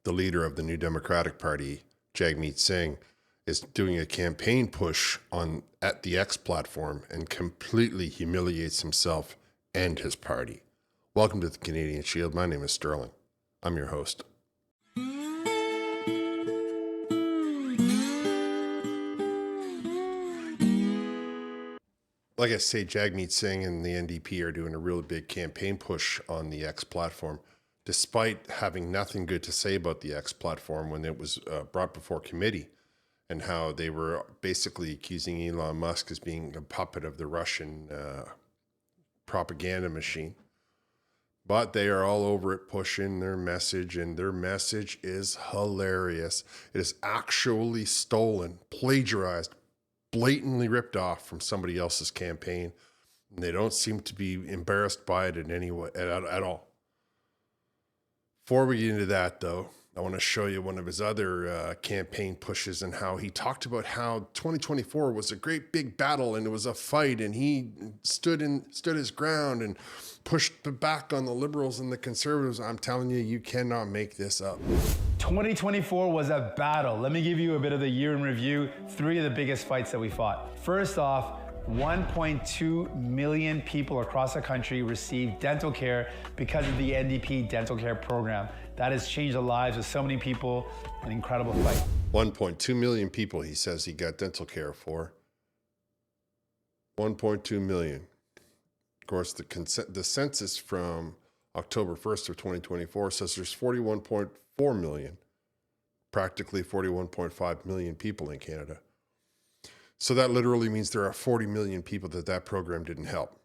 the leader of the New Democratic Party, Jagmeet Singh, is doing a campaign push at the X platform and completely humiliates himself and his party. Welcome to the Canadian Shield. My name is Sterling. I'm your host. Like I say, Jagmeet Singh and the NDP are doing a really big campaign push on the X platform, despite having nothing good to say about the X platform when it was brought before committee, and how they were basically accusing Elon Musk as being a puppet of the Russian propaganda machine. But they are all over it, pushing their message, and their message is hilarious. It is actually stolen, plagiarized, blatantly ripped off from somebody else's campaign. And they don't seem to be embarrassed by it in any way at all. Before we get into that, though, I want to show you one of his other campaign pushes and how he talked about how 2024 was a great big battle and it was a fight, and he stood his ground and pushed back on the liberals and the conservatives. I'm telling you, you cannot make this up. 2024 was a battle. Let me give you a bit of the year in review, 3 of the biggest fights that we fought. First off, 1.2 million people across the country received dental care because of the NDP dental care program. That has changed the lives of so many people, an incredible fight. 1.2 million people, he says he got dental care for. 1.2 million. Of course, the census from October 1st of 2024 says there's 41.4 million, practically 41.5 million people in Canada. So that literally means there are 40 million people that program didn't help.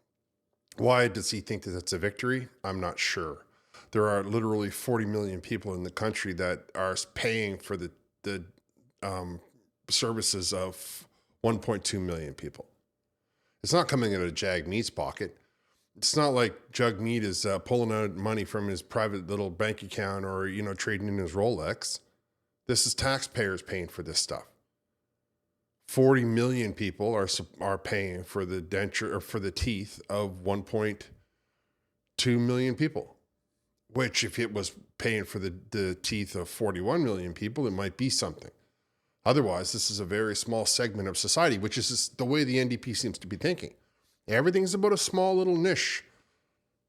Why does he think that that's a victory? I'm not sure. There are literally 40 million people in the country that are paying for the services of 1.2 million people. It's not coming out of Jagmeet's pocket. It's not like Jagmeet is pulling out money from his private little bank account or, trading in his Rolex. This is taxpayers paying for this stuff. 40 million people are paying for the denture or for the teeth of 1.2 million people, which if it was paying for the teeth of 41 million people, it might be something. Otherwise, this is a very small segment of society, which is just the way the NDP seems to be thinking. Everything's about a small little niche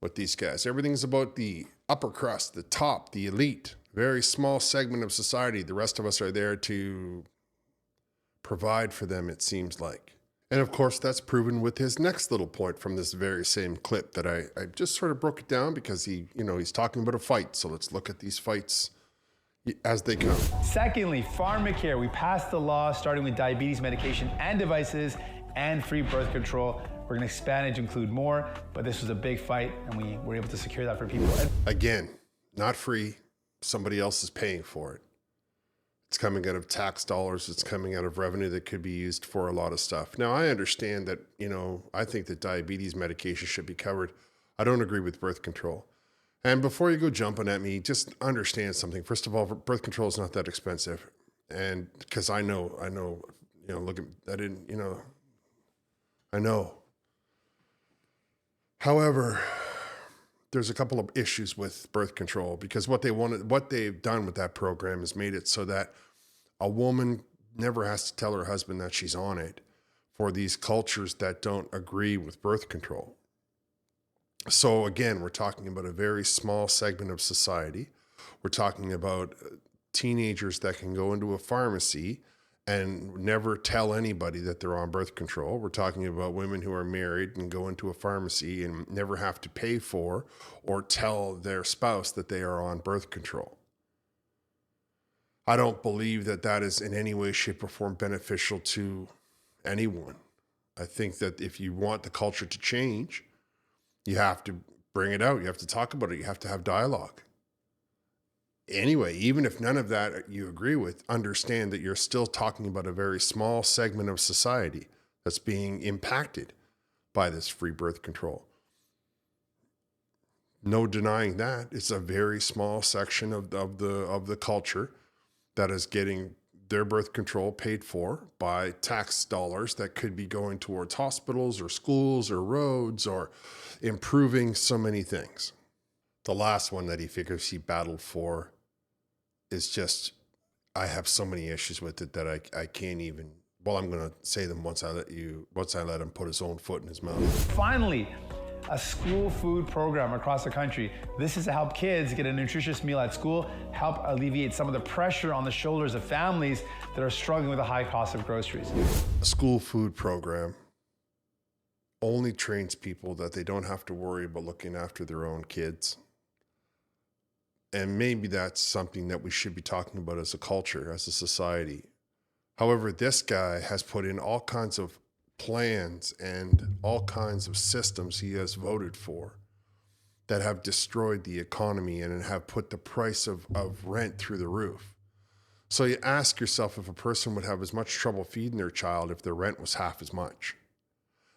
with these guys. Everything's about the upper crust, the top, the elite, very small segment of society. The rest of us are there to provide for them, it seems like. And of course, that's proven with his next little point from this very same clip that I just sort of broke it down because he's talking about a fight. So let's look at these fights as they come. Secondly, pharmacare. We passed the law starting with diabetes medication and devices and free birth control. We're going to expand it to include more, but this was a big fight and we were able to secure that for people. Again, not free. Somebody else is paying for it. It's coming out of tax dollars. It's coming out of revenue that could be used for a lot of stuff. Now, I understand that, I think that diabetes medication should be covered. I don't agree with birth control. And before you go jumping at me, just understand something. First of all, birth control is not that expensive. And because I know, look at, I know. However, there's a couple of issues with birth control because what they've done with that program is made it so that a woman never has to tell her husband that she's on it for these cultures that don't agree with birth control. So again, we're talking about a very small segment of society. We're talking about teenagers that can go into a pharmacy and never tell anybody that they're on birth control. We're talking about women who are married and go into a pharmacy and never have to pay for or tell their spouse that they are on birth control. I don't believe that is in any way, shape, or form beneficial to anyone. I think that if you want the culture to change, you have to bring it out. You have to talk about it. You have to have dialogue. Anyway, even if none of that you agree with, understand that you're still talking about a very small segment of society that's being impacted by this free birth control. No denying that. It's a very small section of the culture that is getting their birth control paid for by tax dollars that could be going towards hospitals or schools or roads or improving so many things. The last one that he figures he battled for is just, I have so many issues with it that I can't even, well, I'm going to say them once I let him put his own foot in his mouth. Finally, a school food program across the country. This is to help kids get a nutritious meal at school, help alleviate some of the pressure on the shoulders of families that are struggling with the high cost of groceries. A school food program only trains people that they don't have to worry about looking after their own kids. And maybe that's something that we should be talking about as a culture, as a society. However, this guy has put in all kinds of plans and all kinds of systems he has voted for that have destroyed the economy and have put the price of rent through the roof. So you ask yourself if a person would have as much trouble feeding their child if their rent was half as much.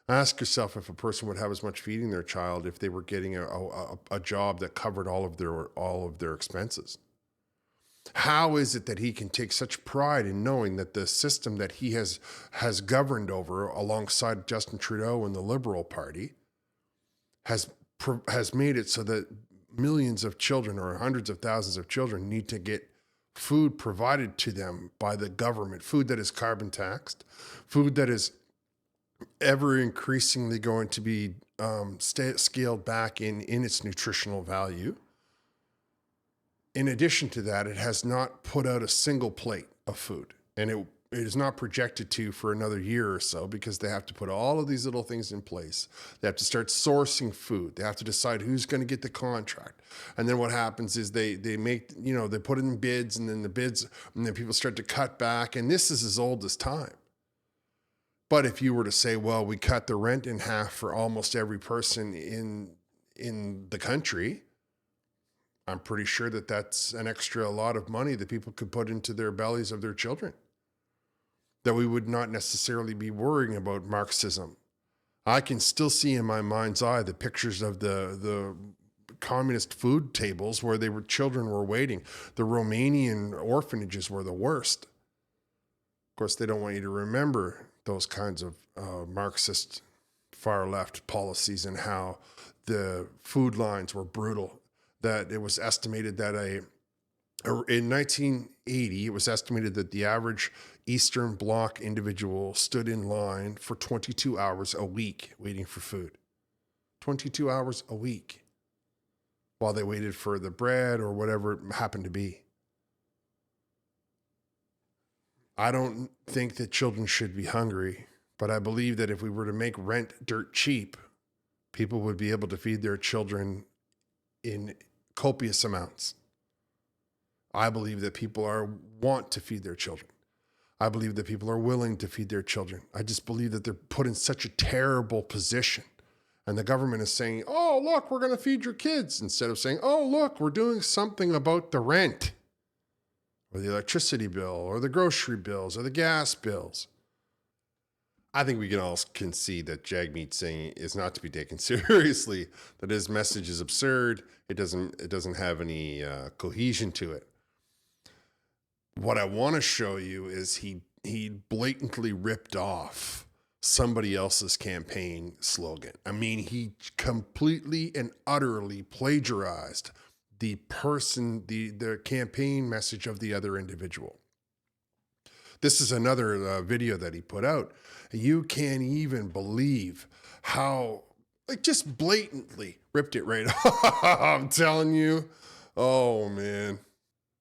Ask yourself if a person would have as much feeding their child if they were getting a job that covered all of their expenses. How is it that he can take such pride in knowing that the system that he has governed over alongside Justin Trudeau and the Liberal Party has made it so that millions of children or hundreds of thousands of children need to get food provided to them by the government, food that is carbon taxed, food that is ever increasingly going to be scaled back in its nutritional value. In addition to that, it has not put out a single plate of food, and it is not projected to for another year or so because they have to put all of these little things in place. They have to start sourcing food. They have to decide who's going to get the contract. And then what happens is they make, they put in bids, and then people start to cut back. And this is as old as time. But if you were to say, well, we cut the rent in half for almost every person in the country, I'm pretty sure that that's an extra lot of money that people could put into their bellies of their children, that we would not necessarily be worrying about Marxism. I can still see in my mind's eye the pictures of the communist food tables where children were waiting. The Romanian orphanages were the worst. Of course, they don't want you to remember those kinds of Marxist far left policies and how the food lines were brutal. That it was estimated that in 1980, it was estimated that the average Eastern Bloc individual stood in line for 22 hours a week waiting for food. 22 hours a week while they waited for the bread or whatever it happened to be. I don't think that children should be hungry, but I believe that if we were to make rent dirt cheap, people would be able to feed their children in copious amounts. I believe that people want to feed their children. I believe that people are willing to feed their children. I just believe that they're put in such a terrible position. And the government is saying, oh, look, we're going to feed your kids, instead of saying, oh, look, we're doing something about the rent or the electricity bill or the grocery bills or the gas bills. I think we can all concede that Jagmeet Singh is not to be taken seriously, that his message is absurd. It doesn't have any cohesion to it. What I want to show you is he blatantly ripped off somebody else's campaign slogan. I mean, he completely and utterly plagiarized the campaign message of the other individual. This is another video that he put out. You can't even believe how, just blatantly ripped it right off. I'm telling you. Oh, man.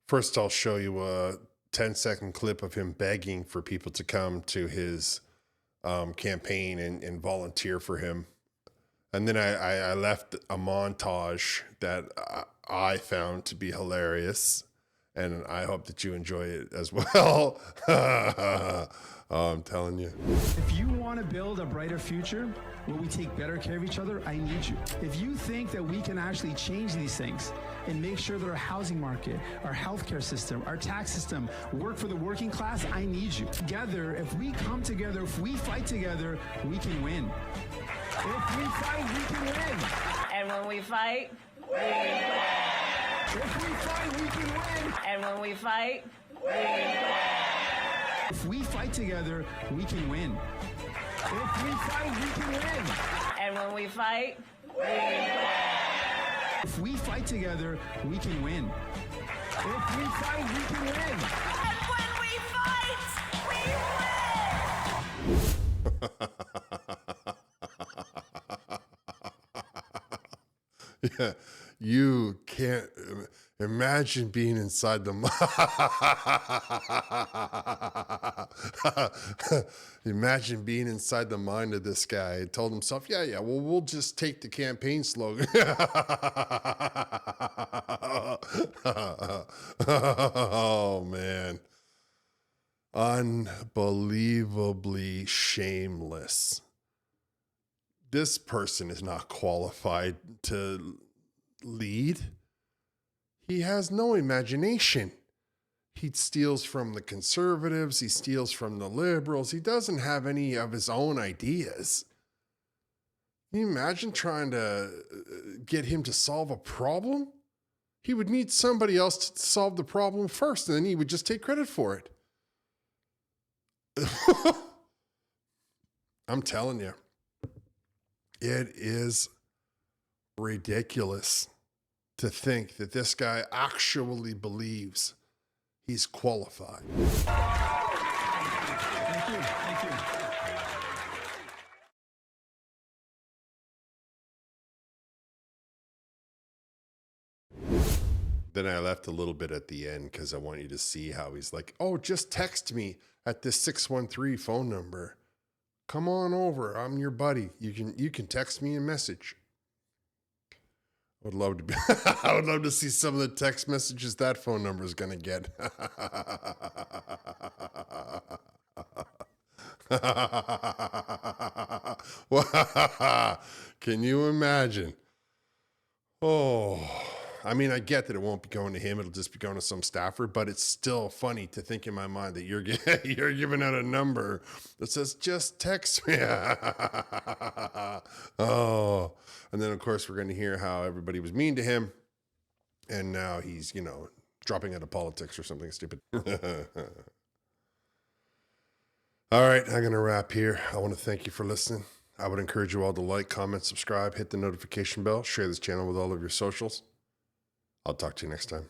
First, I'll show you a 10-second clip of him begging for people to come to his campaign and volunteer for him. And then I left a montage that I found to be hilarious. And I hope that you enjoy it as well. I'm telling you. If you want to build a brighter future where we take better care of each other, I need you. If you think that we can actually change these things and make sure that our housing market, our healthcare system, our tax system work for the working class, I need you. Together, if we come together, if we fight together, we can win. If we fight, we can win. And when we fight, we win. If we fight, we can win. And when we fight, we win. If we fight together, we can win. If we fight, we can win. And when we fight, we win. If we fight together, we can win. If we fight, we can win. And when we fight, we win. Yeah, you can't imagine being inside the imagine being inside the mind of this guy. He told himself, yeah, well, we'll just take the campaign slogan. Oh man, unbelievably shameless. This person is not qualified to lead. He has no imagination. He steals from the conservatives. He steals from the liberals. He doesn't have any of his own ideas. Can you imagine trying to get him to solve a problem? He would need somebody else to solve the problem first, and then he would just take credit for it. I'm telling you. It is ridiculous to think that this guy actually believes he's qualified. Thank you. Thank you. Then I left a little bit at the end because I want you to see how he's like, oh, just text me at this 613 phone number. Come on over. I'm your buddy. You can text me a message. I would love to be I would love to see some of the text messages that phone number is gonna get. Can you imagine? Oh, I mean, I get that it won't be going to him. It'll just be going to some staffer, but it's still funny to think in my mind that you're you're giving out a number that says, just text me. Oh, and then of course we're going to hear how everybody was mean to him. And now he's, dropping out of politics or something stupid. All right, I'm going to wrap here. I want to thank you for listening. I would encourage you all to like, comment, subscribe, hit the notification bell, share this channel with all of your socials. I'll talk to you next time.